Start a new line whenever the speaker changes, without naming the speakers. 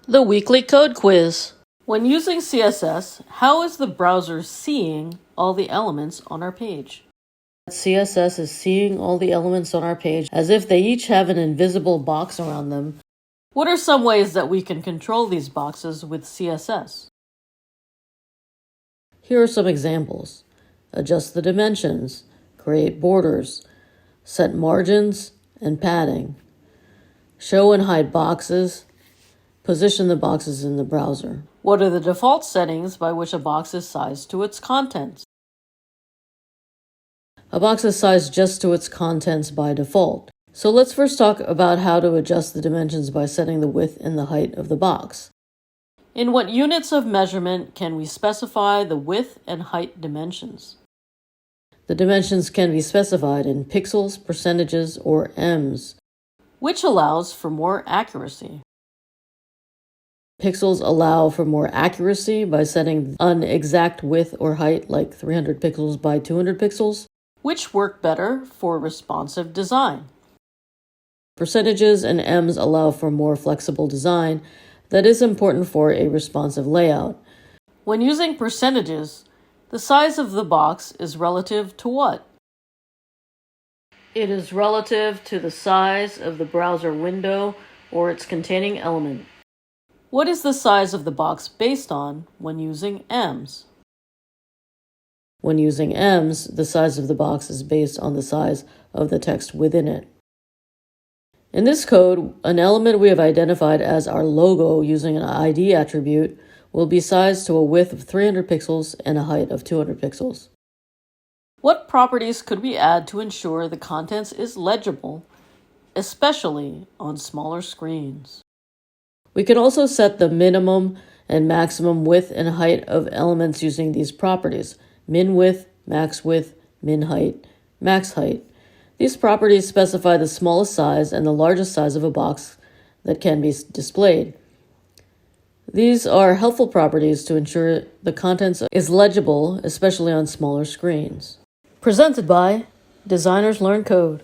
The weekly code quiz. When using CSS, how is the browser seeing all the elements on our page? CSS is seeing all the elements on our page as if they each have an invisible box around them. What are some ways that we can control these boxes with CSS? Here are some examples. Adjust the dimensions, create borders, set margins and padding, show and hide boxes, position the boxes in the browser. What are the default settings by which a box is sized to its contents? A box is sized just to its contents by default. So let's first talk about how to adjust the dimensions by setting the width and the height of the box. In what units of measurement can we specify the width and height dimensions? The dimensions can be specified in pixels, percentages, or ems, which allows for more accuracy. Pixels allow for more accuracy by setting an exact width or height like 300 pixels by 200 pixels, which work better for responsive design. Percentages and ems allow for more flexible design that is important for a responsive layout. When using percentages, the size of the box is relative to what? It is relative to the size of the browser window or its containing element. What is the size of the box based on when using ems? When using ems, the size of the box is based on the size of the text within it. In this code, an element we have identified as our logo using an ID attribute will be sized to a width of 300 pixels and a height of 200 pixels. What properties could we add to ensure the contents is legible, especially on smaller screens? We can also set the minimum and maximum width and height of elements using these properties: min width, max width, min height, max height. These properties specify the smallest size and the largest size of a box that can be displayed. These are helpful properties to ensure the contents is legible, especially on smaller screens. Presented by Designers Learn Code.